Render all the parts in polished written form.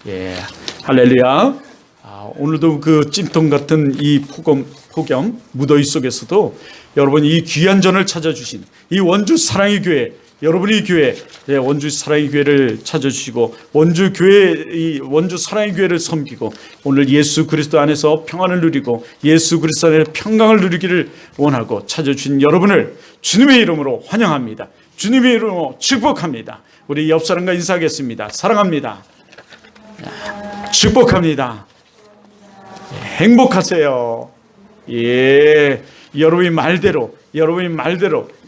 예, 할렐루야. 오늘도 그 찜통 같은 이 폭염 무더위 속에서도 여러분 이 귀한 전을 찾아주신 이 원주 사랑의 교회, 여러분이 교회, 원주 사랑의 교회를 찾아주시고 원주 사랑의 교회를 섬기고 오늘 예수 그리스도 안에서 평안을 누리고 예수 그리스도 안에서 평강을 누리기를 원하고 찾아주신 여러분을 주님의 이름으로 환영합니다. 주님의 이름으로 축복합니다. 우리 옆 사람과 인사하겠습니다. 사랑합니다. 축복합니다. 행복하세요. 예, 여러분이 말대로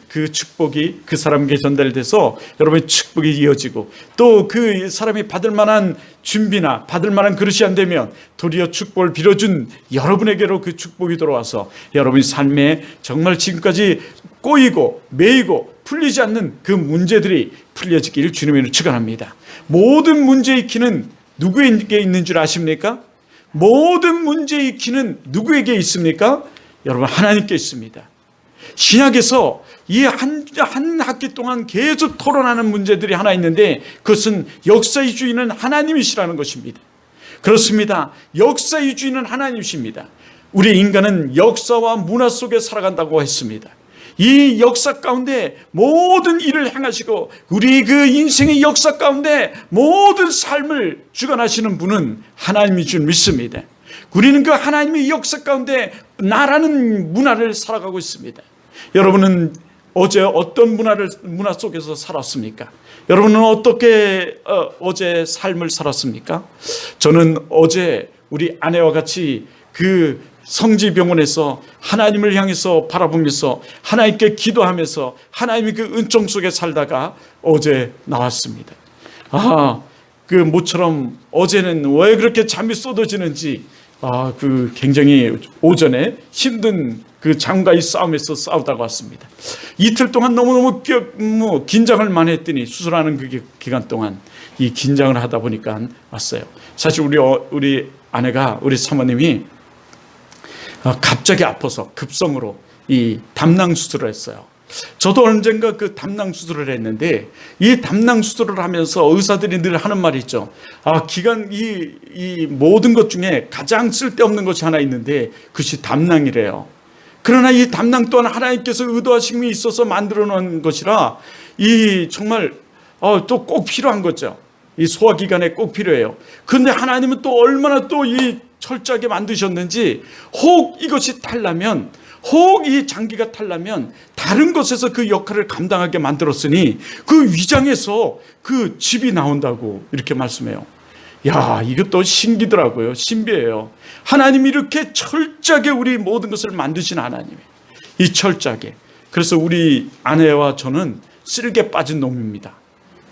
그 축복이 그 사람에게 전달돼서 여러분의 축복이 이어지고 또 그 사람이 받을 만한 준비나 받을 만한 그릇이 안 되면 도리어 축복을 빌어준 여러분에게로 그 축복이 들어와서 여러분의 삶에 정말 지금까지 꼬이고 매이고 풀리지 않는 그 문제들이 풀려지기를 주님으로 축원합니다. 모든 문제의 키는 누구에게 있는 줄 아십니까? 모든 문제의 키는 누구에게 있습니까? 여러분, 하나님께 있습니다. 신약에서 이 한 학기 동안 계속 토론하는 문제들이 하나 있는데 그것은 역사의 주인은 하나님이시라는 것입니다. 그렇습니다. 역사의 주인은 하나님이십니다. 우리 인간은 역사와 문화 속에 살아간다고 했습니다. 이 역사 가운데 모든 일을 행하시고 우리 그 인생의 역사 가운데 모든 삶을 주관하시는 분은 하나님이 줄 믿습니다. 우리는 그 하나님의 역사 가운데 나라는 문화를 살아가고 있습니다. 여러분은 어제 어떤 문화 속에서 살았습니까? 여러분은 어떻게 어제 삶을 살았습니까? 저는 어제 우리 아내와 같이 그 성지병원에서 하나님을 향해서 바라보면서 하나님께 기도하면서 하나님의 그 은총 속에 살다가 어제 나왔습니다. 그 모처럼 어제는 왜 그렇게 잠이 쏟아지는지 그 굉장히 오전에 힘든 그 장과의 싸움에서 싸우다가 왔습니다. 이틀 동안 너무너무 긴장을 많이 했더니 수술하는 그 기간 동안 이 긴장을 하다 보니까 왔어요. 사실 우리 아내가 우리 사모님이 갑자기 아파서 급성으로 이 담낭 수술을 했어요. 저도 언젠가 그 담낭 수술을 했는데 이 담낭 수술을 하면서 의사들이 늘 하는 말이 있죠. 이 모든 것 중에 가장 쓸데없는 것이 하나 있는데 그것이 담낭이래요. 그러나 이 담낭 또한 하나님께서 의도하심이 있어서 만들어 놓은 것이라 이 정말 또 꼭 필요한 거죠. 이 소화기관에 꼭 필요해요. 그런데 하나님은 또 얼마나 또 이 철저하게 만드셨는지 혹 이것이 탈라면 혹 이 장기가 탈라면 다른 것에서 그 역할을 감당하게 만들었으니 그 위장에서 그 즙이 나온다고 이렇게 말씀해요. 야, 이것도 신기더라고요. 신비해요. 하나님이 이렇게 철저하게 우리 모든 것을 만드신 하나님이 이 철저하게. 그래서 우리 아내와 저는 쓸개 빠진 놈입니다.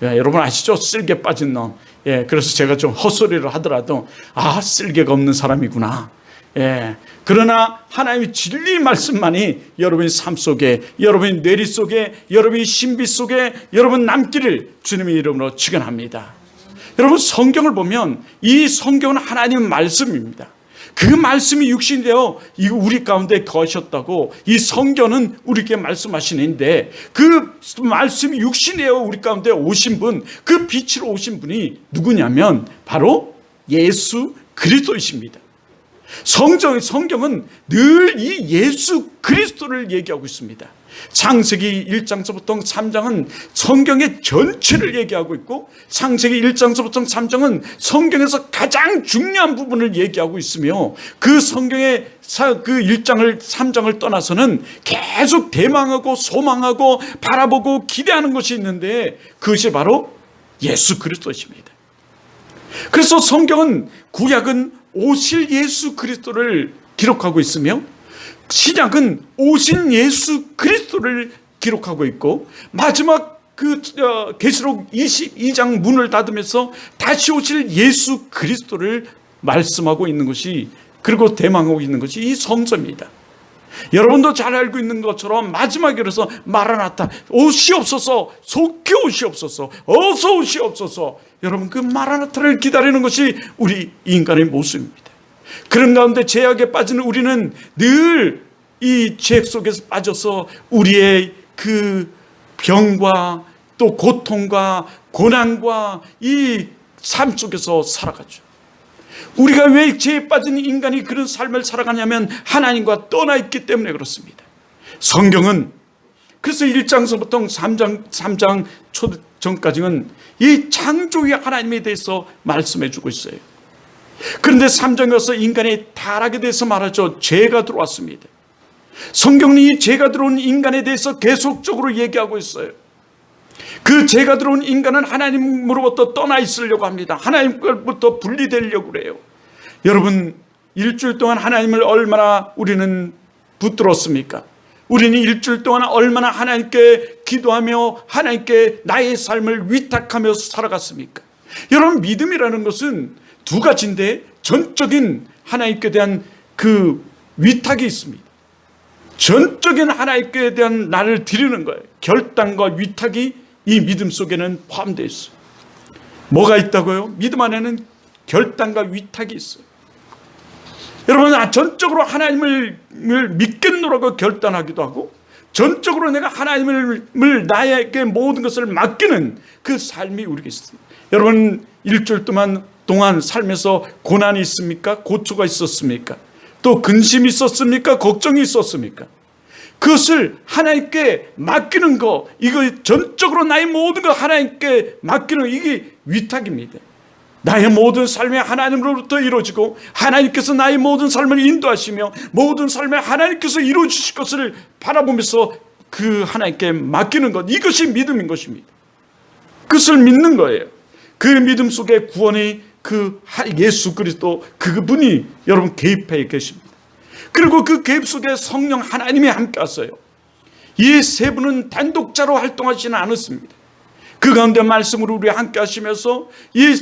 여러분 아시죠? 쓸개 빠진 놈. 그래서 제가 좀 헛소리를 하더라도 쓸개가 없는 사람이구나. 그러나 하나님의 진리 말씀만이 여러분의 삶 속에, 여러분의 뇌리 속에, 여러분의 신비 속에 여러분 남기를 주님의 이름으로 축원합니다. 여러분 성경을 보면 이 성경은 하나님의 말씀입니다. 그 말씀이 육신이 되어 우리 가운데 거하셨다고 이 성경은 우리에게 말씀하시는데 그 말씀이 육신이 되어 우리 가운데 오신 분, 그 빛으로 오신 분이 누구냐면 바로 예수 그리스도이십니다. 성경은 늘 이 예수 그리스도를 얘기하고 있습니다. 창세기 1장서부터 3장은 성경의 전체를 얘기하고 있고 창세기 1장서부터 3장은 성경에서 가장 중요한 부분을 얘기하고 있으며 그 성경의 그 1장을 3장을 떠나서는 계속 대망하고 소망하고 바라보고 기대하는 것이 있는데 그것이 바로 예수 그리스도이십니다. 그래서 성경은 구약은 오실 예수 그리스도를 기록하고 있으며 신약은 오신 예수 그리스도를 기록하고 있고 마지막 그 계시록 22장 문을 닫으면서 다시 오실 예수 그리스도를 말씀하고 있는 것이 그리고 대망하고 있는 것이 이 성서입니다. 여러분도 잘 알고 있는 것처럼 마지막에 그래서 마라나타 오시옵소서 속히 오시옵소서 어서 오시옵소서 여러분 그 마라나타를 기다리는 것이 우리 인간의 모습입니다. 그런 가운데 죄악에 빠지는 우리는 늘 이 죄 속에서 빠져서 우리의 그 병과 또 고통과 고난과 이 삶 속에서 살아가죠. 우리가 왜 죄에 빠진 인간이 그런 삶을 살아가냐면 하나님과 떠나 있기 때문에 그렇습니다. 성경은 그래서 1장서부터 3장 초 전까지는 이 창조의 하나님에 대해서 말씀해 주고 있어요. 그런데 3장에 와서 인간의 타락에 대해서 말하죠. 죄가 들어왔습니다. 성경은 이 죄가 들어온 인간에 대해서 계속적으로 얘기하고 있어요. 그 죄가 들어온 인간은 하나님으로부터 떠나 있으려고 합니다. 하나님으로부터 분리되려고 그래요. 여러분, 일주일 동안 하나님을 얼마나 우리는 붙들었습니까? 우리는 일주일 동안 얼마나 하나님께 기도하며 하나님께 나의 삶을 위탁하며 살아갔습니까? 여러분, 믿음이라는 것은 두 가지인데 전적인 하나님께 대한 그 위탁이 있습니다. 전적인 하나님께 대한 나를 드리는 거예요. 결단과 위탁이 이 믿음 속에는 포함되어 있어요. 뭐가 있다고요? 믿음 안에는 결단과 위탁이 있어요. 여러분, 전적으로 하나님을 믿겠노라고 결단하기도 하고 전적으로 내가 하나님을 나에게 모든 것을 맡기는 그 삶이 우리에게 있습니다. 여러분, 일주일 동안 삶에서 고난이 있습니까? 고초가 있었습니까? 또 근심이 있었습니까? 걱정이 있었습니까? 그것을 하나님께 맡기는 거, 이거 전적으로 나의 모든 거 하나님께 맡기는 이게 위탁입니다. 나의 모든 삶이 하나님으로부터 이루어지고 하나님께서 나의 모든 삶을 인도하시며 모든 삶에 하나님께서 이루어주실 것을 바라보면서 그 하나님께 맡기는 것, 이것이 믿음인 것입니다. 그것을 믿는 거예요. 그 믿음 속에 구원의 그 예수 그리스도 그분이 여러분 개입해 계십니다. 그리고 그 개입 속에 성령 하나님이 함께 하세요. 이 세 분은 단독자로 활동하지는 않았습니다. 그 가운데 말씀으로 우리 함께 하시면서 이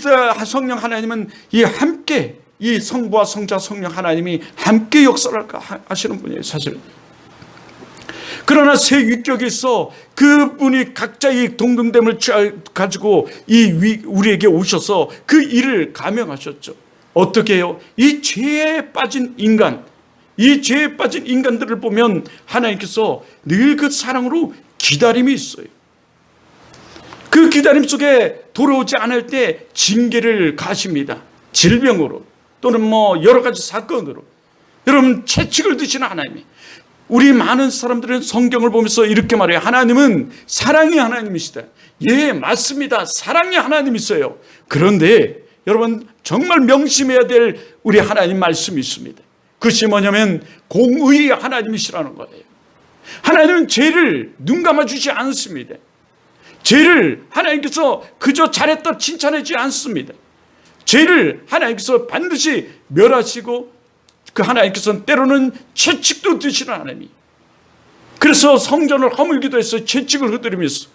성령 하나님은 이 함께 이 성부와 성자 성령 하나님이 함께 역사를 하시는 분이에요, 사실. 그러나 세 위격이 있어 그분이 각자의 동등됨을 가지고 우리에게 오셔서 그 일을 감행하셨죠. 어떻게 해요? 이 죄에 빠진 인간, 이 죄에 빠진 인간들을 보면 하나님께서 늘 그 사랑으로 기다림이 있어요. 그 기다림 속에 돌아오지 않을 때 징계를 가십니다. 질병으로 또는 여러 가지 사건으로. 여러분, 채찍을 드시는 하나님이. 우리 많은 사람들은 성경을 보면서 이렇게 말해요. 하나님은 사랑의 하나님이시다. 예, 맞습니다. 사랑의 하나님이세요. 그런데 여러분, 정말 명심해야 될 우리 하나님 말씀이 있습니다. 그것이 뭐냐면 공의의 하나님이시라는 거예요. 하나님은 죄를 눈 감아주지 않습니다. 죄를 하나님께서 그저 잘했다 칭찬하지 않습니다. 죄를 하나님께서 반드시 멸하시고 그 하나님께서는 때로는 채찍도 드시는 하나님이. 그래서 성전을 허물기도 했어요. 채찍을 휘두르면서.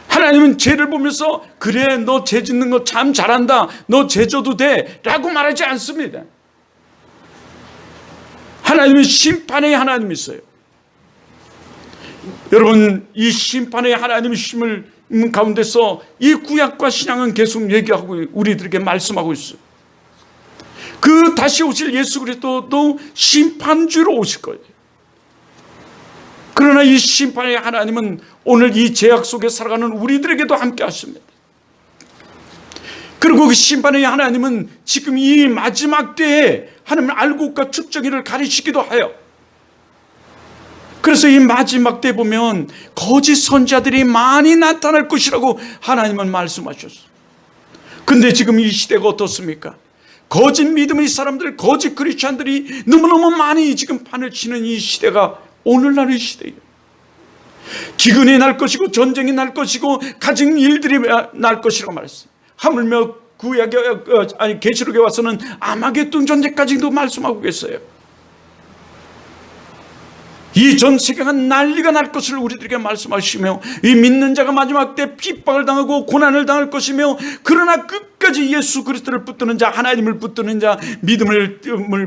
하나님은 죄를 보면서 그래, 너 죄 짓는 거 참 잘한다, 너 죄 져도 돼 라고 말하지 않습니다. 하나님은 심판의 하나님이세요. 여러분, 이 심판의 하나님이심을 가운데서 이 구약과 신약은 계속 얘기하고 우리들에게 말씀하고 있어요. 그 다시 오실 예수 그리스도도 심판주로 오실 거예요. 그러나 이 심판의 하나님은 오늘 이 죄악 속에 살아가는 우리들에게도 함께 하십니다. 그리고 그 심판의 하나님은 지금 이 마지막 때에 하나님 알곡과 축적이를 가리시기도 해요. 그래서 이 마지막 때 보면 거짓 선지자들이 많이 나타날 것이라고 하나님은 말씀하셨어요. 근데 지금 이 시대가 어떻습니까? 거짓 믿음의 사람들, 거짓 크리스찬들이 너무너무 많이 지금 판을 치는 이 시대가 오늘날의 시대예요. 기근이 날 것이고 전쟁이 날 것이고 가진 일들이 날 것이라고 말했어요. 하물며 계시록에 와서는 아마겟돈 전쟁까지도 말씀하고 계세요. 이 전 세계가 난리가 날 것을 우리들에게 말씀하시며 이 믿는 자가 마지막 때 핍박을 당하고 고난을 당할 것이며 그러나 끝까지 예수 그리스도를 붙드는 자, 하나님을 붙드는 자, 믿음을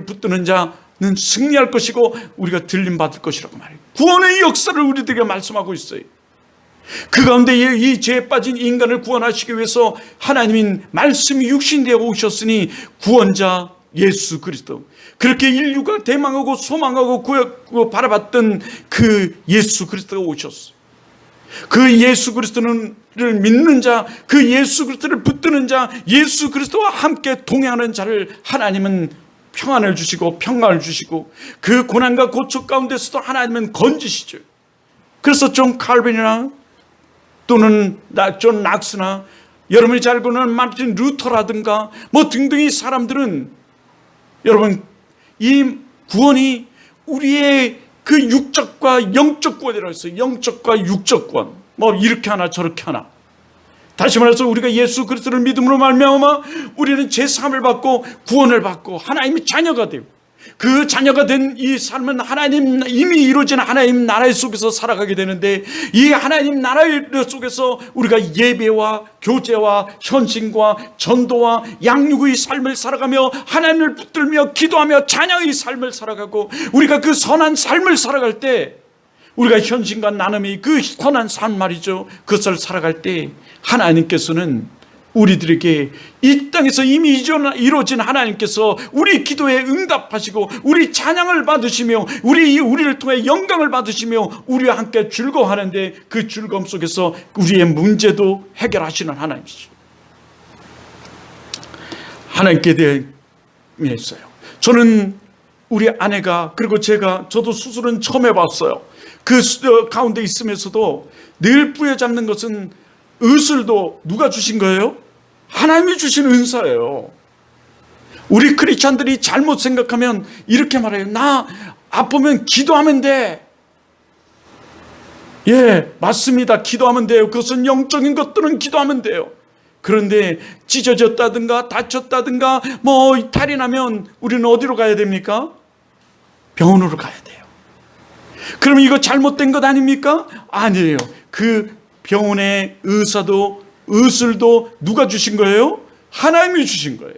붙드는 자는 승리할 것이고 우리가 들림 받을 것이라고 말해요. 구원의 역사를 우리들에게 말씀하고 있어요. 그 가운데 이 죄에 빠진 인간을 구원하시기 위해서 하나님인 말씀이 육신되어 오셨으니 구원자 예수 그리스도, 그렇게 인류가 대망하고 소망하고 바라봤던 그 예수 그리스도가 오셨어요. 그 예수 그리스도를 믿는 자, 그 예수 그리스도를 붙드는 자, 예수 그리스도와 함께 동행하는 자를 하나님은 평안을 주시고 평강을 주시고 그 고난과 고초 가운데서도 하나님은 건지시죠. 그래서 존 칼빈이나 또는 존 낙스나 여러분이 잘 보는 마틴 루터라든가 뭐 등등의 사람들은 여러분 이 구원이 우리의 그 육적과 영적 구원이라고 했어요. 영적과 육적 구원. 뭐 이렇게 하나 저렇게 하나. 다시 말해서 우리가 예수 그리스도를 믿음으로 말미암아 우리는 제사함을 받고 구원을 받고 하나님의 자녀가 되고 그 자녀가 된 이 삶은 하나님 이미 이루어진 하나님 나라 속에서 살아가게 되는데 이 하나님 나라 속에서 우리가 예배와 교제와 헌신과 전도와 양육의 삶을 살아가며 하나님을 붙들며 기도하며 찬양의 삶을 살아가고 우리가 그 선한 삶을 살아갈 때 우리가 헌신과 나눔이 그 선한 삶 말이죠. 그것을 살아갈 때 하나님께서는 우리들에게 이 땅에서 이미 이루어진 하나님께서 우리 기도에 응답하시고 우리 찬양을 받으시며 우리를 통해 영광을 받으시며 우리와 함께 즐거워하는데 그 즐거움 속에서 우리의 문제도 해결하시는 하나님이시죠. 하나님께 대해 있어요. 저는 우리 아내가 그리고 저도 수술은 처음 해봤어요. 그 가운데 있으면서도 늘 뿌려잡는 것은 의술도 누가 주신 거예요? 하나님이 주신 은사예요. 우리 크리스찬들이 잘못 생각하면 이렇게 말해요. 나 아프면 기도하면 돼. 예, 맞습니다. 기도하면 돼요. 그것은 영적인 것들은 기도하면 돼요. 그런데 찢어졌다든가 다쳤다든가 뭐 탈이 나면 우리는 어디로 가야 됩니까? 병원으로 가야 돼요. 그럼 이거 잘못된 것 아닙니까? 아니에요. 그 병원의 의술도 누가 주신 거예요? 하나님이 주신 거예요.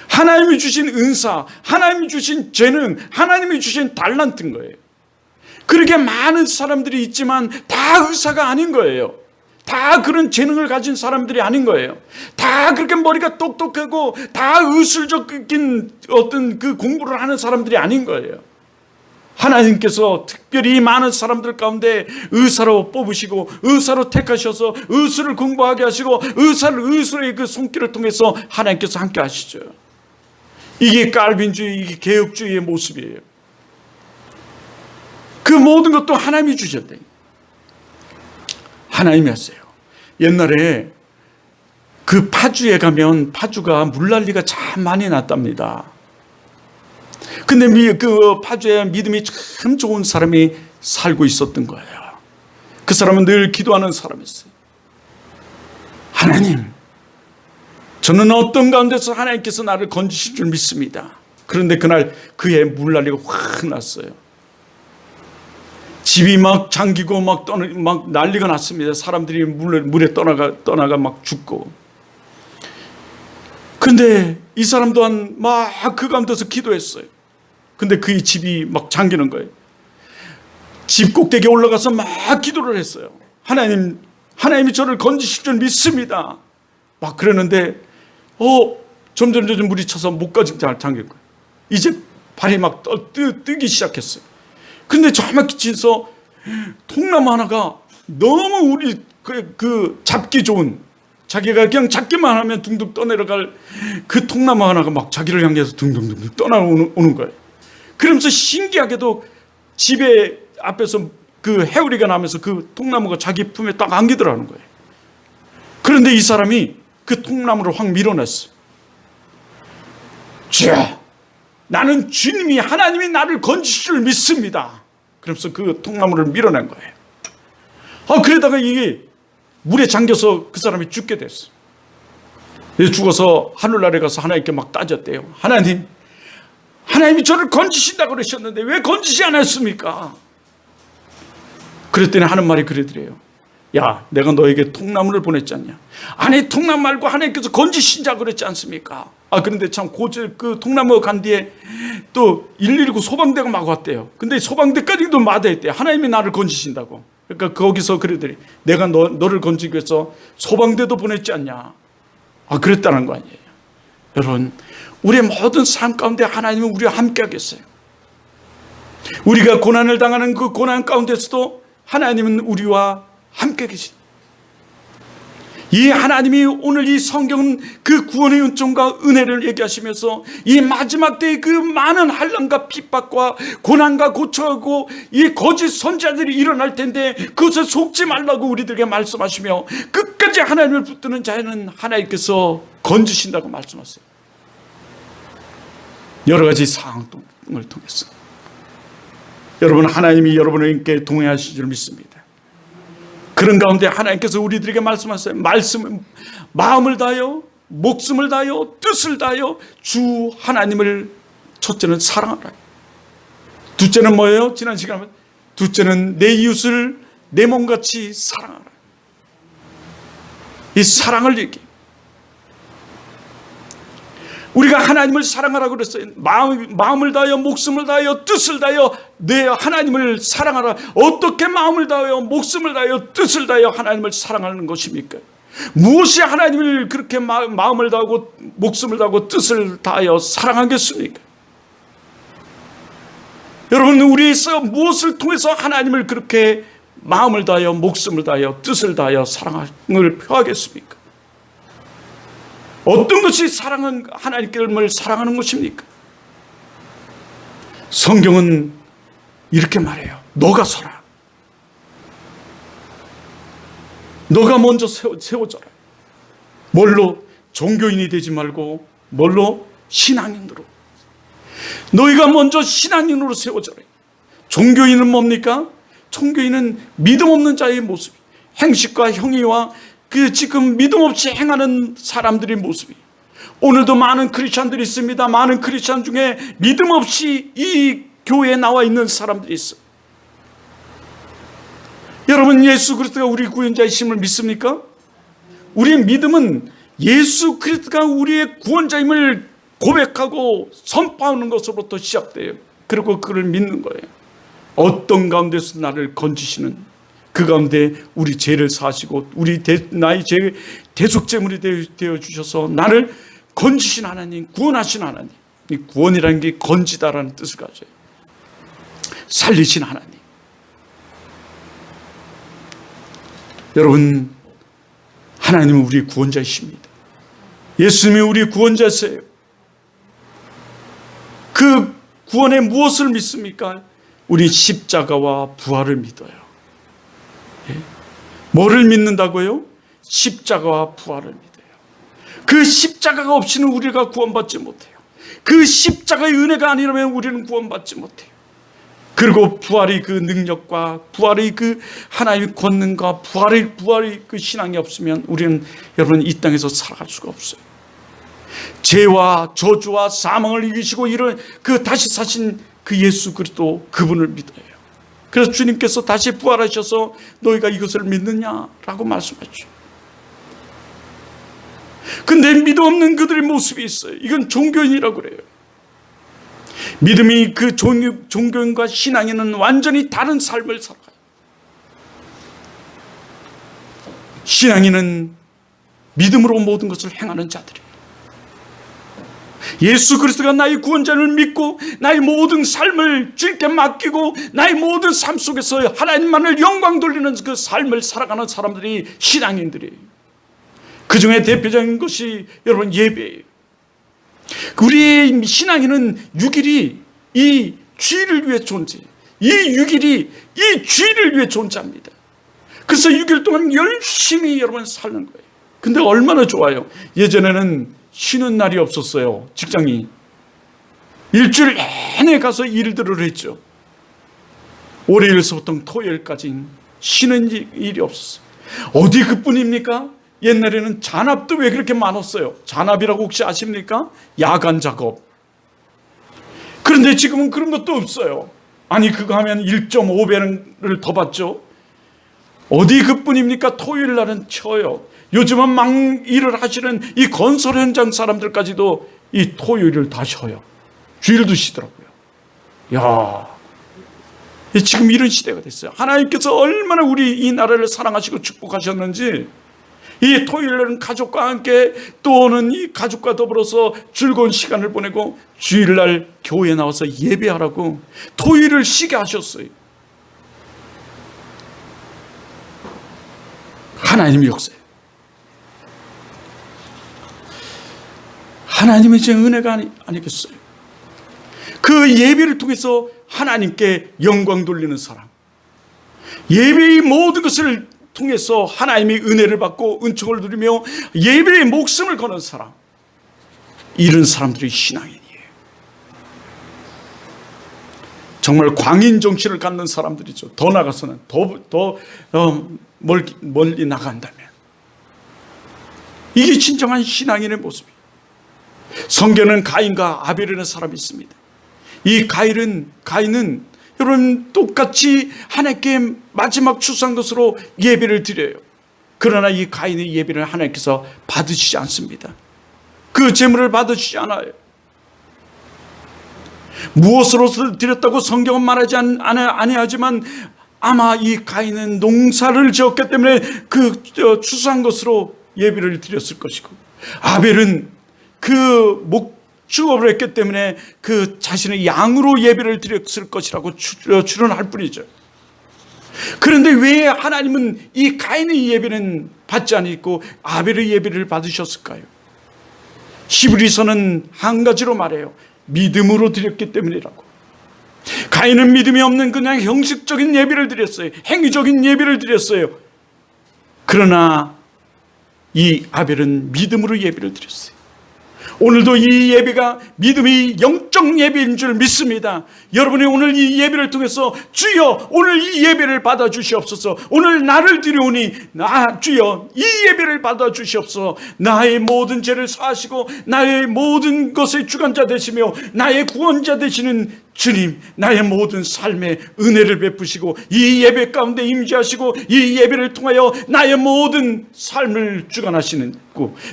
하나님이 주신 은사, 하나님이 주신 재능, 하나님이 주신 달란트인 거예요. 그렇게 많은 사람들이 있지만 다 의사가 아닌 거예요. 다 그런 재능을 가진 사람들이 아닌 거예요. 다 그렇게 머리가 똑똑하고 다 의술적인 어떤 그 공부를 하는 사람들이 아닌 거예요. 하나님께서 특별히 많은 사람들 가운데 의사로 뽑으시고 의사로 택하셔서 의술을 공부하게 하시고 의술의 그 손길을 통해서 하나님께서 함께 하시죠. 이게 칼빈주의, 이게 개혁주의의 모습이에요. 그 모든 것도 하나님이 주셨대. 하나님이 하세요. 옛날에 그 파주에 가면 파주가 물난리가 참 많이 났답니다. 근데 그 파주에 믿음이 참 좋은 사람이 살고 있었던 거예요. 그 사람은 늘 기도하는 사람이었어요. 하나님, 저는 어떤 가운데서 하나님께서 나를 건지실 줄 믿습니다. 그런데 그날 그의 물난리가 확 났어요. 집이 막 잠기고 막 난리가 났습니다. 사람들이 물에 떠나가 막 죽고. 근데 이 사람 또한 막 그 가운데서 기도했어요. 근데 그의 집이 막 잠기는 거예요. 집 꼭대기에 올라가서 막 기도를 했어요. 하나님이 저를 건지실 줄 믿습니다. 막 그러는데 점점 물이 차서 목까지 잠긴 거예요. 이제 발이 막 뜨기 시작했어요. 근데 저만 기치서 통나무 하나가 너무 우리 잡기 좋은, 자기가 그냥 잡기만 하면 둥둥 떠내려갈 그 통나무 하나가 막 자기를 향해서 둥둥 떠나오는 거예요. 그러면서 신기하게도 집에 앞에서 그 해오리가 나면서 그 통나무가 자기 품에 딱 안기더라는 거예요. 그런데 이 사람이 그 통나무를 확 밀어냈어요. 주여, 나는 주님이 하나님이 나를 건지실 줄 믿습니다. 그러면서 그 통나무를 밀어낸 거예요. 그러다가 이게 물에 잠겨서 그 사람이 죽게 됐어요. 죽어서 하늘나라에 가서 하나님께 막 따졌대요. 하나님이 저를 건지신다고 그러셨는데 왜 건지시 않았습니까? 그랬더니 하는 말이 그러더래요. 야, 내가 너에게 통나무를 보냈지 않냐? 아니, 통나무 말고 하나님께서 건지신다고 그랬지 않습니까? 그런데 참 그 통나무 간 뒤에 또 119 소방대가 막 왔대요. 근데 소방대까지도 마다했대요. 하나님이 나를 건지신다고. 그러니까 거기서 그러더니 내가 너를 건지기 위해서 소방대도 보냈지 않냐? 그랬다는 거 아니에요. 여러분, 우리의 모든 삶 가운데 하나님은 우리와 함께 하겠어요. 우리가 고난을 당하는 그 고난 가운데서도 하나님은 우리와 함께 계신 이 하나님이 오늘 이 성경은 그 구원의 은총과 은혜를 얘기하시면서 이 마지막 때의 그 많은 환난과 핍박과 고난과 고초하고 이 거짓 선지자들이 일어날 텐데 그것에 속지 말라고 우리들에게 말씀하시며 끝까지 하나님을 붙드는 자는 하나님께서 건지신다고 말씀하세요. 여러 가지 상황을 통해서 여러분, 하나님이 여러분에게 동행하실 줄 믿습니다. 그런 가운데 하나님께서 우리들에게 말씀하세요. 마음을 다하여 목숨을 다하여 뜻을 다하여 주 하나님을 첫째는 사랑하라. 둘째는 뭐예요? 지난 시간에 둘째는 내 이웃을 내 몸같이 사랑하라. 이 사랑을 얘기해요. 우리가 하나님을 사랑하라고 그랬어요. 마음을 다하여 목숨을 다하여 뜻을 다하여 내 하나님을 사랑하라. 어떻게 마음을 다하여 목숨을 다하여 뜻을 다하여 하나님을 사랑하는 것입니까? 무엇이 하나님을 그렇게 마음을 다하고 목숨을 다하고 뜻을 다하여 사랑하겠습니까? 여러분, 우리에서 무엇을 통해서 하나님을 그렇게 마음을 다하여 목숨을 다하여 뜻을 다하여 사랑을 표하겠습니까? 어떤 것이 사랑은 하나님을 사랑하는 것입니까? 성경은 이렇게 말해요. 너가 서라. 너가 먼저 세워져라. 뭘로? 종교인이 되지 말고 뭘로? 신앙인으로. 너희가 먼저 신앙인으로 세워져라. 종교인은 뭡니까? 종교인은 믿음 없는 자의 모습, 행식과 형의와 그 지금 믿음 없이 행하는 사람들의 모습이. 오늘도 많은 크리스찬들이 있습니다. 많은 크리스찬 중에 믿음 없이 이 교회에 나와 있는 사람들이 있어요. 여러분, 예수 그리스도가 우리 구원자이심을 믿습니까? 우리의 믿음은 예수 그리스도가 우리의 구원자임을 고백하고 선포하는 것으로부터 시작돼요. 그리고 그를 믿는 거예요. 어떤 가운데서 나를 건지시는 그 가운데 우리 죄를 사시고 나의 죄 대속제물이 되어 주셔서 나를 건지신 하나님, 구원하신 하나님. 이 구원이라는 게 건지다라는 뜻을 가져요. 살리신 하나님. 여러분, 하나님은 우리 구원자이십니다. 예수님이 우리 구원자세요. 그 구원에 무엇을 믿습니까? 우리 십자가와 부활을 믿어요. 뭐를 믿는다고요? 십자가와 부활을 믿어요. 그 십자가가 없이는 우리가 구원받지 못해요. 그 십자가의 은혜가 아니라면 우리는 구원받지 못해요. 그리고 부활의 그 능력과 부활의 그 하나님의 권능과 부활의 그 신앙이 없으면 우리는 여러분 이 땅에서 살아갈 수가 없어요. 죄와 저주와 사망을 이기시고 이런 그 다시 사신 그 예수 그리스도 그분을 믿어요. 그래서 주님께서 다시 부활하셔서 너희가 이것을 믿느냐라고 말씀하죠. 근데 믿음 없는 그들의 모습이 있어요. 이건 종교인이라고 그래요. 믿음이 그 종교인과 신앙인은 완전히 다른 삶을 살아가요. 신앙인은 믿음으로 모든 것을 행하는 자들이에요. 예수 그리스도가 나의 구원자를 믿고 나의 모든 삶을 주님께 맡기고 나의 모든 삶 속에서 하나님만을 영광 돌리는 그 삶을 살아가는 사람들이 신앙인들이에요. 그 중에 대표적인 것이 여러분 예배예요. 우리의 신앙인은 6일이 이 주일을 위해 존재해요. 이 6일이 이 주일을 위해 존재합니다. 그래서 6일 동안 열심히 여러분 사는 거예요. 근데 얼마나 좋아요. 예전에는 쉬는 날이 없었어요. 직장이 일주일 내내 가서 일들을 했죠. 월요일서부터 토요일까지 쉬는 일이 없었어요. 어디 그뿐입니까? 옛날에는 잔압도 왜 그렇게 많았어요? 잔압이라고 혹시 아십니까? 야간 작업. 그런데 지금은 그런 것도 없어요. 아니 그거 하면 1.5배를 더 받죠. 어디 그뿐입니까? 토요일 날은 쉬어요. 요즘은 막 일을 하시는 이 건설 현장 사람들까지도 이 토요일을 다 쉬어요. 주일도 쉬더라고요. 야, 지금 이런 시대가 됐어요. 하나님께서 얼마나 우리 이 나라를 사랑하시고 축복하셨는지 이 토요일날은 가족과 함께 또는 이 가족과 더불어서 즐거운 시간을 보내고 주일날 교회에 나와서 예배하라고 토요일을 쉬게 하셨어요. 하나님의 역사예요. 하나님의 제 은혜가 아니겠어요? 그 예배를 통해서 하나님께 영광 돌리는 사람, 예배의 모든 것을 통해서 하나님의 은혜를 받고 은총을 누리며 예배의 목숨을 거는 사람, 이런 사람들이 신앙인이에요. 정말 광인 정신을 갖는 사람들이죠. 더 나가서는 더 멀리 나간다면 이게 진정한 신앙인의 모습이에요. 성경에는 가인과 아벨이라는 사람이 있습니다. 이 가인은 여러분 똑같이 하나님께 마지막 추수한 것으로 예배를 드려요. 그러나 이 가인의 예배를 하나님께서 받으시지 않습니다. 그 제물을 받으시지 않아요. 무엇으로 드렸다고 성경은 말하지 아니하지만 아마 이 가인은 농사를 지었기 때문에 그 추수한 것으로 예배를 드렸을 것이고, 아벨은 그 목축업을 했기 때문에 그 자신의 양으로 예배를 드렸을 것이라고 추론할 뿐이죠. 그런데 왜 하나님은 이 가인의 예배는 받지 않고 아벨의 예배를 받으셨을까요? 히브리서는 한 가지로 말해요. 믿음으로 드렸기 때문이라고. 가인은 믿음이 없는 그냥 형식적인 예배를 드렸어요. 행위적인 예배를 드렸어요. 그러나 이 아벨은 믿음으로 예배를 드렸어요. 오늘도 이 예배가 믿음의 영적 예배인 줄 믿습니다. 여러분이 오늘 이 예배를 통해서 주여 오늘 이 예배를 받아주시옵소서, 오늘 나를 드려오니 주여 이 예배를 받아주시옵소서, 나의 모든 죄를 사하시고 나의 모든 것의 주관자 되시며 나의 구원자 되시는 주님, 나의 모든 삶에 은혜를 베푸시고 이 예배 가운데 임재하시고 이 예배를 통하여 나의 모든 삶을 주관하시는,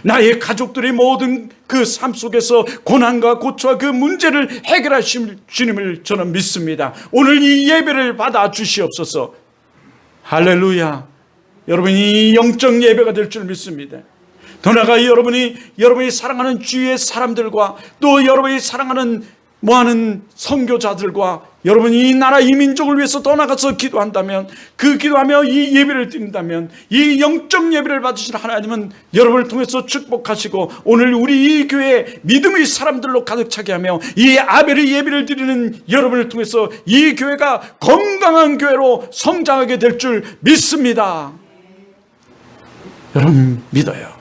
나의 가족들의 모든 그 삶 속에서 고난과 고초와 그 문제를 해결하실 주님을 저는 믿습니다. 오늘 이 예배를 받아 주시옵소서. 할렐루야. 여러분이 영적 예배가 될 줄 믿습니다. 더 나아가 여러분이 사랑하는 주위의 사람들과 또 여러분이 사랑하는 선교자들과 여러분이 이 나라 이 민족을 위해서 더 나가서 기도한다면, 그 기도하며 이 예배를 드린다면 이 영적 예배를 받으신 하나님은 여러분을 통해서 축복하시고 오늘 우리 이 교회 믿음의 사람들로 가득 차게 하며 이 아벨의 예배를 드리는 여러분을 통해서 이 교회가 건강한 교회로 성장하게 될 줄 믿습니다. 여러분 믿어요.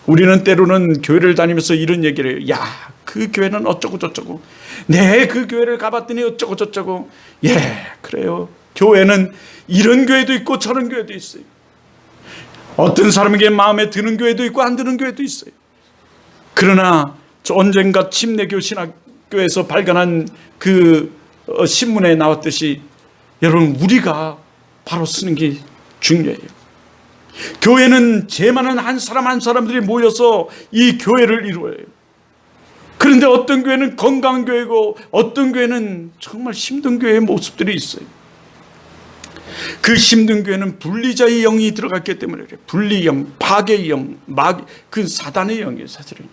우리는 때로는 교회를 다니면서 이런 얘기를 해요. 그 교회는 어쩌고 저쩌고, 그 교회를 가봤더니 어쩌고 저쩌고. 그래요. 교회는 이런 교회도 있고 저런 교회도 있어요. 어떤 사람에게 마음에 드는 교회도 있고 안 드는 교회도 있어요. 그러나 언젠가 침례교 신학교에서 발간한 그 신문에 나왔듯이 여러분 우리가 바로 쓰는 게 중요해요. 교회는 죄 많은 한 사람들이 모여서 이 교회를 이루어요. 그런데 어떤 교회는 건강한 교회고 어떤 교회는 정말 힘든 교회의 모습들이 있어요. 그 힘든 교회는 분리자의 영이 들어갔기 때문에 그래요. 분리영, 파괴의 영, 그 사단의 영이에요. 사실은요.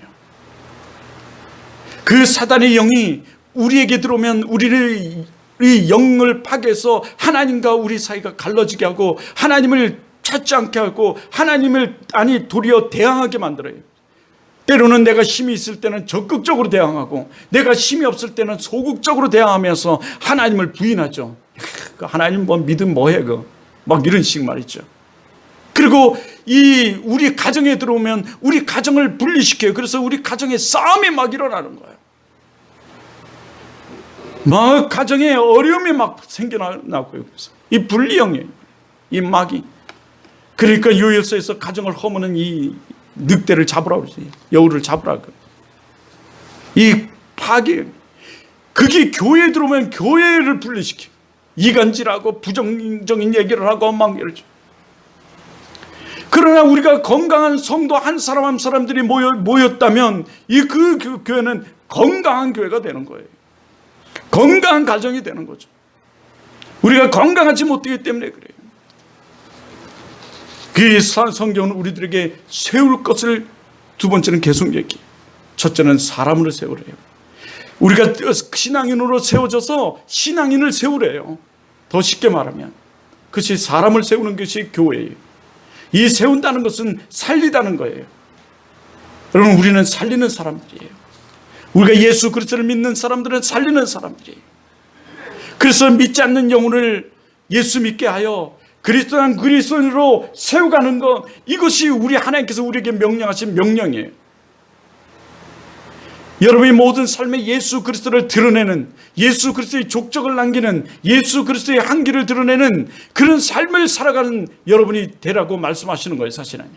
그 사단의 영이 우리에게 들어오면 우리의 영을 파괴해서 하나님과 우리 사이가 갈라지게 하고 하나님을 찾지 않게 하고 하나님을 도리어 대항하게 만들어요. 때로는 내가 힘이 있을 때는 적극적으로 대항하고 내가 힘이 없을 때는 소극적으로 대항하면서 하나님을 부인하죠. 하나님 믿음 뭐해 막 이런 식 말이죠. 그리고 우리 가정에 들어오면 우리 가정을 분리시켜요. 그래서 우리 가정에 싸움이 막 일어나는 거예요. 막 가정에 어려움이 막 생겨나고요. 그래서 이 분리형이에요. 이 막이. 그러니까 요엘서에서 가정을 허무는 이 늑대를 잡으라고 그러지. 여우를 잡으라고. 이 파괴. 그게 교회에 들어오면 교회를 분리시켜. 이간질하고 부정적인 얘기를 하고 막 이러죠. 그러나 우리가 건강한 성도 한 사람 한 사람들이 모였다면 그 교회는 건강한 교회가 되는 거예요. 건강한 가정이 되는 거죠. 우리가 건강하지 못하기 때문에 그래요. 그 성경은 우리들에게 세울 것을 두 번째는 계속 얘기해요. 첫째는 사람으로 세우래요. 우리가 신앙인으로 세워져서 신앙인을 세우래요. 더 쉽게 말하면 그것이 사람을 세우는 것이 교회예요. 이 세운다는 것은 살리다는 거예요. 여러분, 우리는 살리는 사람들이에요. 우리가 예수 그리스도를 믿는 사람들은 살리는 사람들이에요. 그래서 믿지 않는 영혼을 예수 믿게 하여 그리스도한 그리스도인으로 세워가는 것, 이것이 우리 하나님께서 우리에게 명령하신 명령이에요. 여러분의 모든 삶에 예수 그리스도를 드러내는, 예수 그리스도의 족적을 남기는, 예수 그리스도의 향기를 드러내는 그런 삶을 살아가는 여러분이 되라고 말씀하시는 거예요, 사실은요.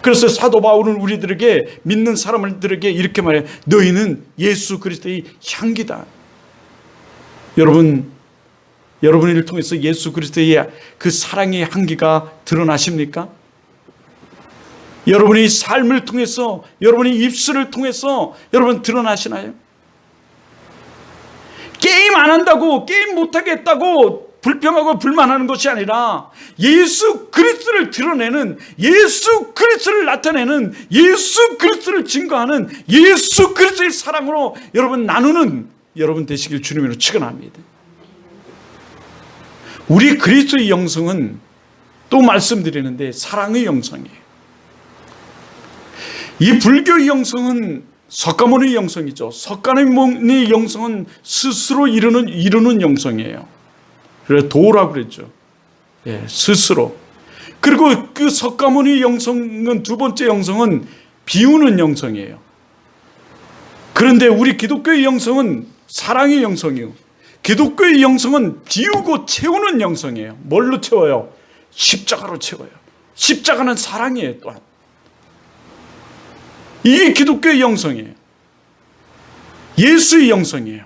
그래서 사도 바울은 우리들에게, 믿는 사람들에게 이렇게 말해요. 너희는 예수 그리스도의 향기다. 여러분을 통해서 예수 그리스도의 그 사랑의 향기가 드러나십니까? 여러분의 삶을 통해서, 여러분의 입술을 통해서 여러분 드러나시나요? 게임 안 한다고, 게임 못하겠다고 불평하고 불만하는 것이 아니라 예수 그리스도를 드러내는, 예수 그리스도를 나타내는, 예수 그리스도를 증거하는 예수 그리스도의 사랑으로 여러분 나누는 여러분 되시길 주님으로 축원합니다. 우리 그리스도의 영성은 또 말씀드리는데 사랑의 영성이에요. 이 불교의 영성은 석가모니의 영성이죠. 석가모니의 영성은 스스로 이루는 영성이에요. 그래서 도라고 그랬죠. 예, 스스로. 그리고 그 석가모니의 영성은, 두 번째 영성은 비우는 영성이에요. 그런데 우리 기독교의 영성은 사랑의 영성이에요. 기독교의 영성은 비우고 채우는 영성이에요. 뭘로 채워요? 십자가로 채워요. 십자가는 사랑이에요. 또한 이게 기독교의 영성이에요. 예수의 영성이에요.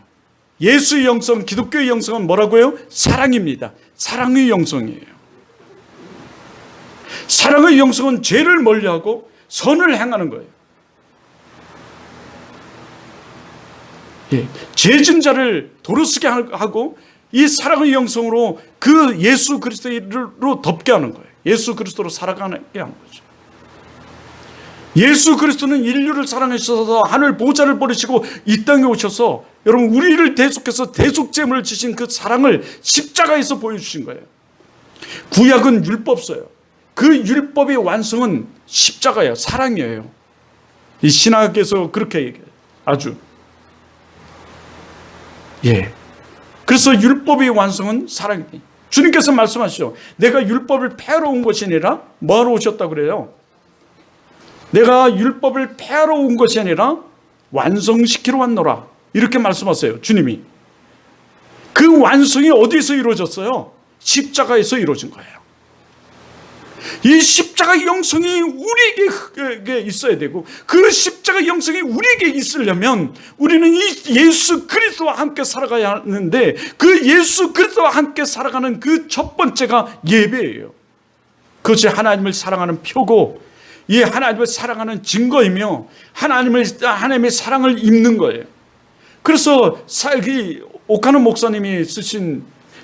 예수의 영성, 기독교의 영성은 뭐라고요? 사랑입니다. 사랑의 영성이에요. 사랑의 영성은 죄를 멀리하고 선을 행하는 거예요. 예, 죄진 자를 도로쓰게 하고 이 사랑의 영성으로 그 예수 그리스도로 덮게 하는 거예요. 예수 그리스도로 살아가게 하는 거죠. 예수 그리스도는 인류를 사랑하셔서 하늘 보좌를 버리시고 이 땅에 오셔서 여러분 우리를 대속해서 대속제물을 지신 그 사랑을 십자가에서 보여주신 거예요. 구약은 율법서예요. 그 율법의 완성은 십자가예요. 사랑이에요. 이 신학에서 그렇게 얘기해요. 아주. 예. 그래서 율법의 완성은 사랑이에요. 주님께서 말씀하시죠. 내가 율법을 폐하러 온 것이 아니라 뭐하러 오셨다고 그래요? 내가 율법을 폐하러 온 것이 아니라 완성시키러 왔노라. 이렇게 말씀하세요. 주님이. 그 완성이 어디서 이루어졌어요? 십자가에서 이루어진 거예요. 이 십자가 영성이 우리에게 있어야 되고, 그 십자가 영성이 우리에게 있으려면 우리는 이 예수 그리스도와 함께 살아가야 하는데, 그 예수 그리스도와 함께 살아가는 그 첫 번째가 예배예요. 그것이 하나님을 사랑하는 표고, 이 하나님을 사랑하는 증거이며 하나님의 사랑을 입는 거예요. 그래서 오카노 목사님이 쓰신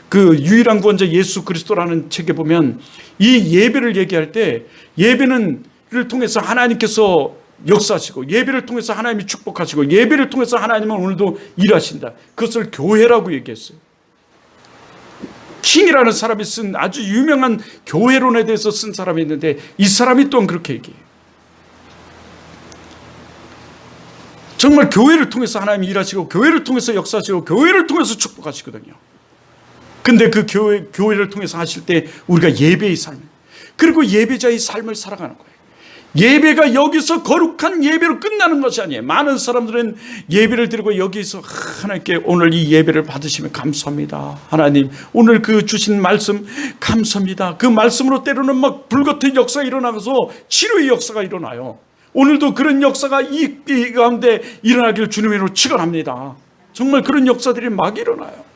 그 유일한 구원자 예수 그리스도라는 책에 보면 이 예배를 얘기할 때, 예배를 통해서 하나님께서 역사하시고, 예배를 통해서 하나님이 축복하시고, 예배를 통해서 하나님은 오늘도 일하신다. 그것을 교회라고 얘기했어요. 킹이라는 사람이 쓴 아주 유명한 교회론에 대해서 쓴 사람이 있는데, 이 사람이 또한 그렇게 얘기해요. 정말 교회를 통해서 하나님이 일하시고, 교회를 통해서 역사하시고, 교회를 통해서 축복하시거든요. 근데 그 교회를 통해서 하실 때 우리가 예배의 삶, 그리고 예배자의 삶을 살아가는 거예요. 예배가 여기서 거룩한 예배로 끝나는 것이 아니에요. 많은 사람들은 예배를 드리고 여기서 하나님께 오늘 이 예배를 받으시면 감사합니다. 하나님 오늘 그 주신 말씀 감사합니다. 그 말씀으로 때로는 막 불같은 역사가 일어나서 치료의 역사가 일어나요. 오늘도 그런 역사가 이 가운데 일어나길 주님으로 축원합니다. 정말 그런 역사들이 막 일어나요.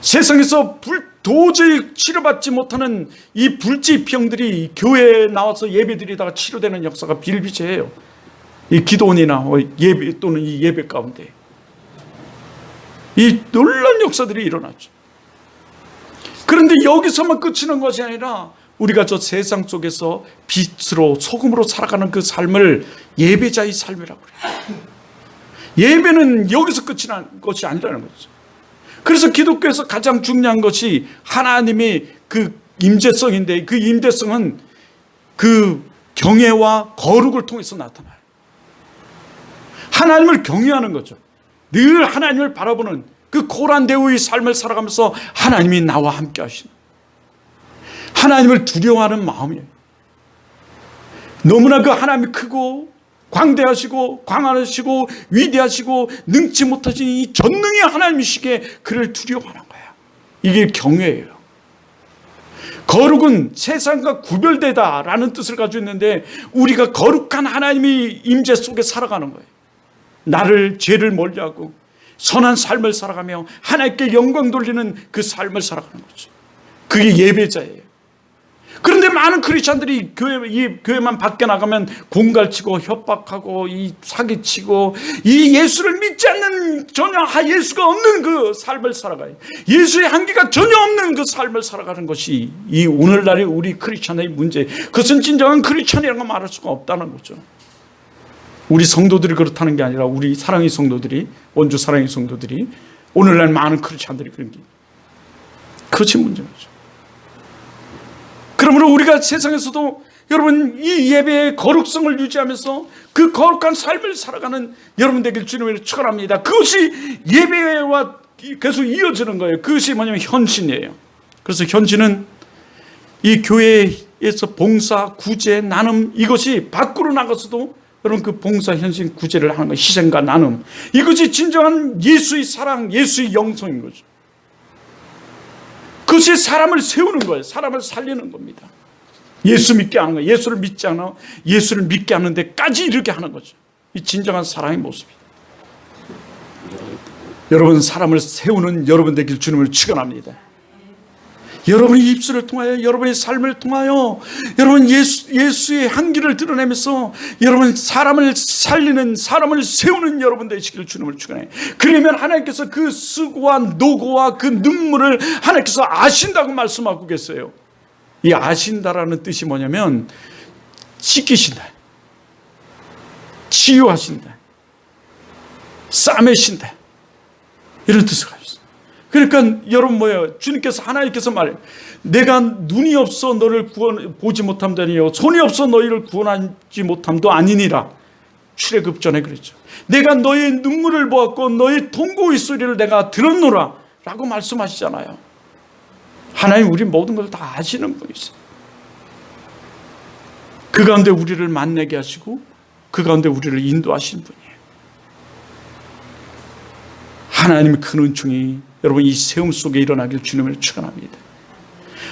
세상에서 도저히 치료받지 못하는 이 불치병들이 교회에 나와서 예배드리다가 치료되는 역사가 비일비재해요. 이 기도원이나 예배 또는 이 예배 가운데 이 놀라운 역사들이 일어나죠. 그런데 여기서만 그치는 것이 아니라 우리가 저 세상 속에서 빛으로 소금으로 살아가는 그 삶을 예배자의 삶이라고 그래요. 예배는 여기서 끝이는 것이 아니라는 거죠. 그래서 기독교에서 가장 중요한 것이 하나님의 그 임재성인데 그 임재성은 그 경외와 거룩을 통해서 나타나요. 하나님을 경외하는 거죠. 늘 하나님을 바라보는 그 고란대우의 삶을 살아가면서 하나님이 나와 함께 하시는, 하나님을 두려워하는 마음이에요. 너무나 그 하나님이 크고 광대하시고 광활하시고 위대하시고 능치 못하신 이 전능의 하나님이시기에 그를 두려워하는 거야. 이게 경외예요. 거룩은 세상과 구별되다라는 뜻을 가지고 있는데 우리가 거룩한 하나님의 임재 속에 살아가는 거예요. 나를 죄를 멀리하고 선한 삶을 살아가며 하나님께 영광 돌리는 그 삶을 살아가는 거죠. 그게 예배자예요. 그런데 많은 크리스찬들이 교회만 밖에 나가면 공갈치고 협박하고 사기치고 이 예수를 믿지 않는, 전혀 예수가 없는 그 삶을 살아가요. 예수의 한계가 전혀 없는 그 삶을 살아가는 것이 이 오늘날의 우리 크리스찬의 문제. 그것은 진정한 크리스찬이라고 말할 수가 없다는 거죠. 우리 성도들이 그렇다는 게 아니라 우리 사랑의 성도들이, 원주 사랑의 성도들이, 오늘날 많은 크리스찬들이 그런 게, 그것이 문제인 거죠. 그러므로 우리가 세상에서도 여러분 이 예배의 거룩성을 유지하면서 그 거룩한 삶을 살아가는 여러분 되길 주님으로 축원합니다. 그것이 예배와 계속 이어지는 거예요. 그것이 뭐냐면 헌신이에요. 그래서 헌신은 이 교회에서 봉사, 구제, 나눔, 이것이 밖으로 나가서도 여러분 그 봉사, 헌신, 구제를 하는 거, 희생과 나눔, 이것이 진정한 예수의 사랑, 예수의 영성인 거죠. 그것이 사람을 세우는 거예요. 사람을 살리는 겁니다. 예수 믿게 하는 거예요. 예수를 믿지 않아 예수를 믿게 하는 데까지 이르게 하는 거죠. 이 진정한 사랑의 모습이에요. 여러분, 사람을 세우는 여러분 되길 주님을 축원합니다. 여러분의 입술을 통하여, 여러분의 삶을 통하여 여러분 예수의 향기를 드러내면서 여러분 사람을 살리는, 사람을 세우는 여러분 되시기를 주님을 축원해요. 그러면 하나님께서 그 수고와 노고와 그 눈물을 하나님께서 아신다고 말씀하고 계세요. 이 아신다라는 뜻이 뭐냐면 씻기신다, 치유하신다, 싸매신다, 이런 뜻을 가지고 있어요. 그러니까 여러분 뭐예요? 주님께서, 하나님께서 말해요. 내가 눈이 없어 너를 보지 못함도 아니요 손이 없어 너희를 구원하지 못함도 아니니라. 출애굽 전에 그랬죠. 내가 너의 눈물을 보았고 너의 통고의 소리를 내가 들었노라 라고 말씀하시잖아요. 하나님 우리 모든 걸 다 아시는 분이세요. 그 가운데 우리를 만나게 하시고 그 가운데 우리를 인도하시는 분이에요. 하나님의 큰 은총이 여러분 이 세움 속에 일어나길 주님을 축원합니다.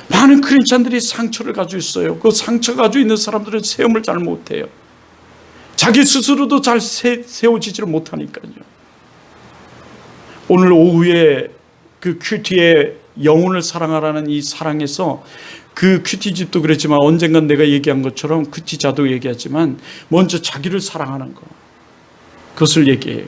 많은 크리스찬들이 상처를 가지고 있어요. 그 상처 가지고 있는 사람들은 세움을 잘 못해요. 자기 스스로도 잘 세워지지를 못하니까요. 오늘 오후에 그 큐티의 영혼을 사랑하라는 이 사랑에서, 그 큐티 집도 그랬지만 언젠간 내가 얘기한 것처럼 큐티자도 얘기하지만 먼저 자기를 사랑하는 거, 그것을 얘기해요.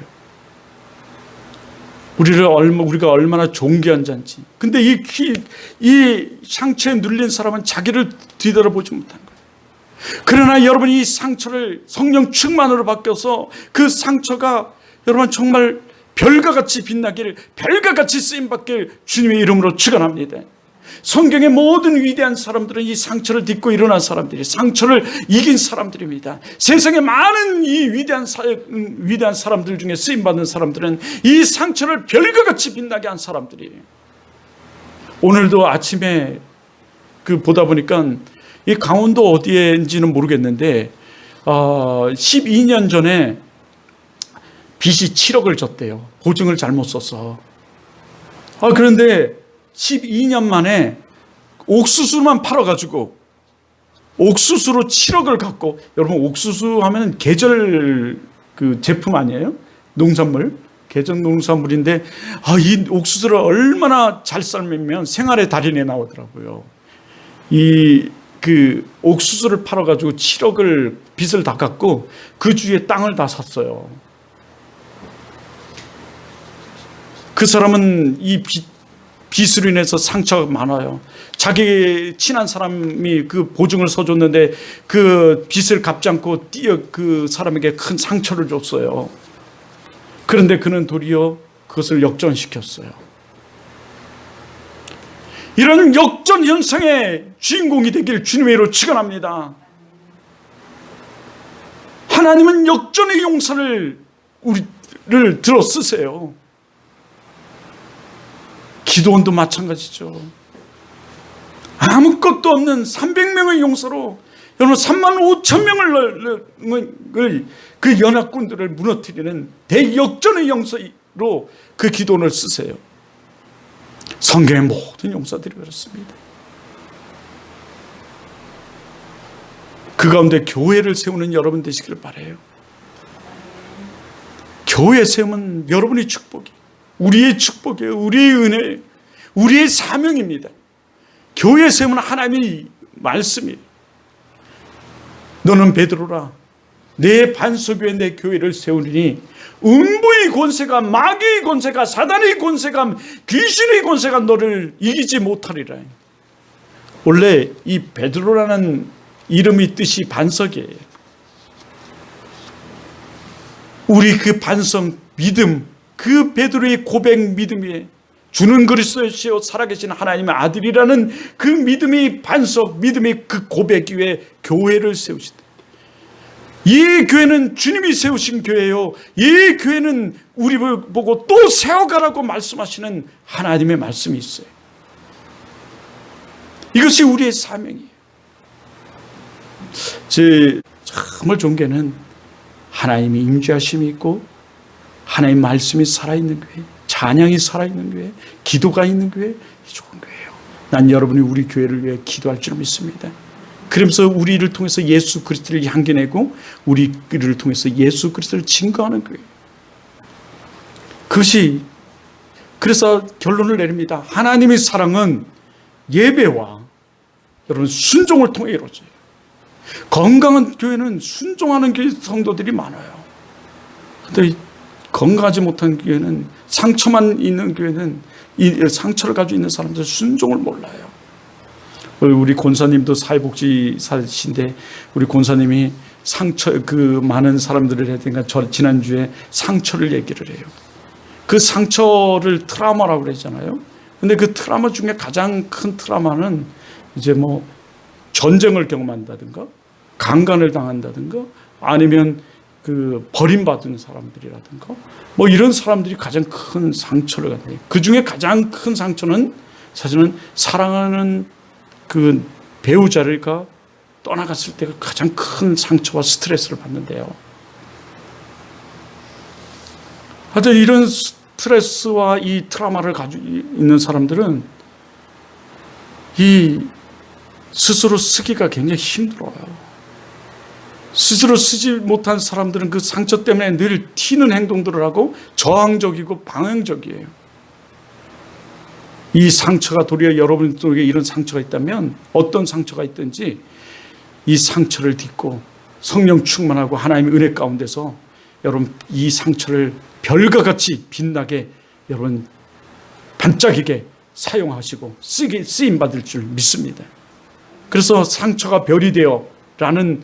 우리가 얼마나 존귀한 자인지. 근데 이 상처에 눌린 사람은 자기를 뒤돌아보지 못한 거예요. 그러나 여러분 이 상처를 성령 충만으로 바뀌어서 그 상처가 여러분 정말 별과 같이 빛나기를, 별과 같이 쓰임받길 주님의 이름으로 축원합니다. 성경의 모든 위대한 사람들은 이 상처를 딛고 일어난 사람들이, 상처를 이긴 사람들입니다. 세상에 많은 이 위대한 사람들 중에 쓰임받는 사람들은 이 상처를 별과 같이 빛나게 한 사람들이에요. 오늘도 아침에 보다 보니까 이 강원도 어디인지는 모르겠는데 12년 전에 빚이 7억을 졌대요. 보증을 잘못 써서. 그런데 12년 만에 옥수수만 팔아가지고 옥수수로 7억을 갖고, 여러분 옥수수 하면 계절 그 제품 아니에요? 농산물, 계절 농산물인데 이 옥수수를 얼마나 잘 삶으면 생활의 달인에 나오더라고요. 그 옥수수를 팔아가지고 7억을 빚을 다 갚고 그 주위에 땅을 다 샀어요. 그 사람은 이 빚으로 인해서 상처가 많아요. 자기 친한 사람이 그 보증을 서줬는데 그 빚을 갚지 않고 그 사람에게 큰 상처를 줬어요. 그런데 그는 도리어 그것을 역전시켰어요. 이런 역전 현상의 주인공이 되길 주님의 이름으로 축원합니다. 하나님은 역전의 용사를 우리를 들어 쓰세요. 기도원도 마찬가지죠. 아무것도 없는 300명의 용사로 여러분 35,000명을 그 연합군들을 무너뜨리는 대역전의 용사로 그 기도원을 쓰세요. 성경의 모든 용사들이 그렇습니다. 그 가운데 교회를 세우는 여러분 되시기를 바라요. 교회 세우면 여러분의 축복이, 우리의 축복이에요. 우리의 은혜예요. 우리의 사명입니다. 교회 세우면 하나님의 말씀이에요. 너는 베드로라, 내 반석위에 내 교회를 세우리니 음부의 권세가, 마귀의 권세가, 사단의 권세가, 귀신의 권세가 너를 이기지 못하리라. 원래 이 베드로라는 이름의 뜻이 반석이에요. 우리 그 반석 믿음, 그 베드로의 고백 믿음이 주는 그리스도시요 살아계신 하나님의 아들이라는 그 믿음의 반석, 믿음의 그 고백 위에 교회를 세우시다. 이 교회는 주님이 세우신 교회요, 이 교회는 우리를 보고 또 세워가라고 말씀하시는 하나님의 말씀이 있어요. 이것이 우리의 사명이에요. 제 정말 존경은 하나님의 임재하심이 있고 하나님의 말씀이 살아있는 교회, 찬양이 살아있는 교회, 기도가 있는 교회, 좋은 교회예요. 난 여러분이 우리 교회를 위해 기도할 줄 믿습니다. 그러면서 우리를 통해서 예수 그리스도를 향기내고 우리를 통해서 예수 그리스도를 증거하는 교회. 그것이, 그래서 결론을 내립니다. 하나님의 사랑은 예배와 여러분 순종을 통해 이루어져요. 건강한 교회는 순종하는 교회 성도들이 많아요. 그런데 건강하지 못한 교회는, 상처만 있는 교회는, 이 상처를 가지고 있는 사람들은 순종을 몰라요. 우리 권사님도 사회복지사신데 우리 권사님이 상처, 그 많은 사람들을 해야 되니까 지난주에 상처를 얘기를 해요. 그 상처를 트라우마라고 그러잖아요. 근데 그 트라우마 중에 가장 큰 트라우마는 이제 뭐 전쟁을 경험한다든가 강간을 당한다든가 아니면 그 버림받은 사람들이라든가 뭐 이런 사람들이 가장 큰 상처를 갖는, 그 중에 가장 큰 상처는 사실은 사랑하는 그 배우자가 떠나갔을 때가 가장 큰 상처와 스트레스를 받는데요. 하여튼 이런 스트레스와 이 트라우마를 가지고 있는 사람들은 이 스스로 쓰기가 굉장히 힘들어요. 스스로 쓰지 못한 사람들은 그 상처 때문에 늘 튀는 행동들을 하고 저항적이고 방황적이에요. 이 상처가 도리어 여러분 속에 이런 상처가 있다면, 어떤 상처가 있든지 이 상처를 딛고 성령 충만하고 하나님의 은혜 가운데서 여러분 이 상처를 별과 같이 빛나게 여러분 반짝이게 사용하시고 쓰임 받을 줄 믿습니다. 그래서 상처가 별이 되어 라는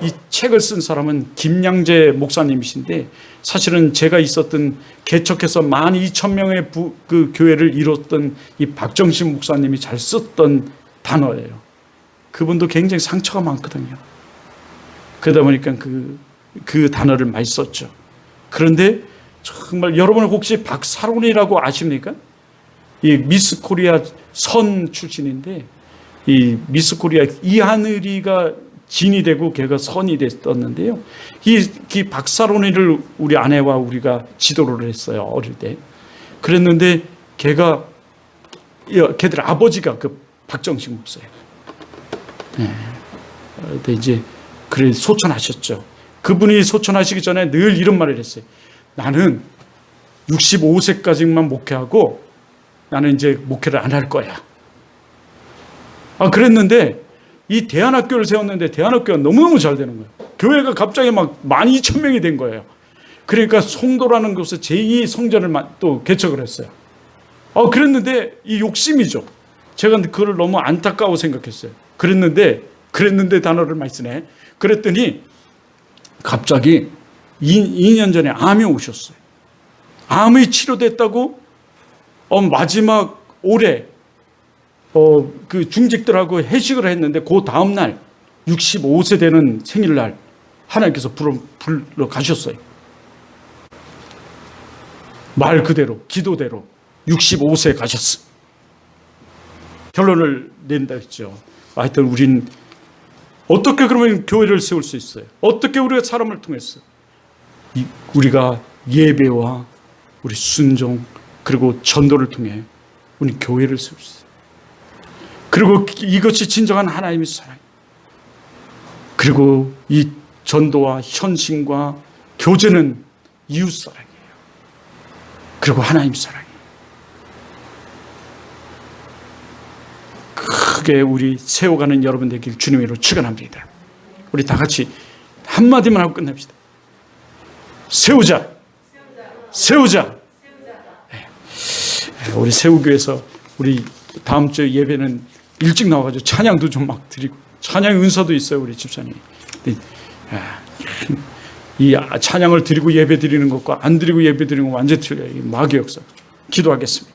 이 책을 쓴 사람은 김양재 목사님이신데, 사실은 제가 있었던 개척해서 12,000명의 그 교회를 이뤘던 이 박정신 목사님이 잘 썼던 단어예요. 그분도 굉장히 상처가 많거든요. 그러다 보니까 그 단어를 많이 썼죠. 그런데 정말 여러분 혹시 박사론이라고 아십니까? 이 미스 코리아 선 출신인데, 이 미스 코리아 이하늘이가 진이 되고 걔가 선이 됐었는데요. 이 박사론이를 우리 아내와 우리가 지도를 했어요, 어릴 때. 그랬는데 걔들 아버지가 그 박정식 목사예요. 네. 이제 그래 소천하셨죠. 그분이 소천하시기 전에 늘 이런 말을 했어요. 나는 65세까지만 목회하고 나는 이제 목회를 안 할 거야. 그랬는데 이 대안학교를 세웠는데 대안학교가 너무너무 잘 되는 거예요. 교회가 갑자기 막 12,000명이 된 거예요. 그러니까 송도라는 곳에 제2 성전을 또 개척을 했어요. 그랬는데 이 욕심이죠. 제가 그걸 너무 안타까워 생각했어요. 그랬는데 단어를 많이 쓰네. 그랬더니 갑자기 2년 전에 암이 오셨어요. 암이 치료됐다고 마지막 올해 그 중직들하고 회식을 했는데 그 다음 날 65세 되는 생일날 하나님께서 불러 가셨어요. 말 그대로 기도대로 65세에 가셨어. 결론을 낸다 했죠. 하여튼 우린 어떻게 그러면 교회를 세울 수 있어요? 어떻게 우리가 사람을 통해서 우리가 예배와 우리 순종 그리고 전도를 통해 우리 교회를 세울 수 있어요. 그리고 이것이 진정한 하나님의 사랑. 그리고 이 전도와 헌신과 교제는 이웃 사랑이에요. 그리고 하나님 사랑이에요. 크게 우리 세워가는 여러분 되길 주님으로 축원합니다. 우리 다 같이 한마디만 하고 끝냅시다. 세우자. 세우자. 네. 우리 세우교에서 우리 다음 주 예배는 일찍 나와가지고 찬양도 좀 막 드리고 찬양 은사도 있어요. 우리 집사님. 이 찬양을 드리고 예배 드리는 것과 안 드리고 예배 드리는 건 완전히 틀려요. 마귀 역사. 기도하겠습니다.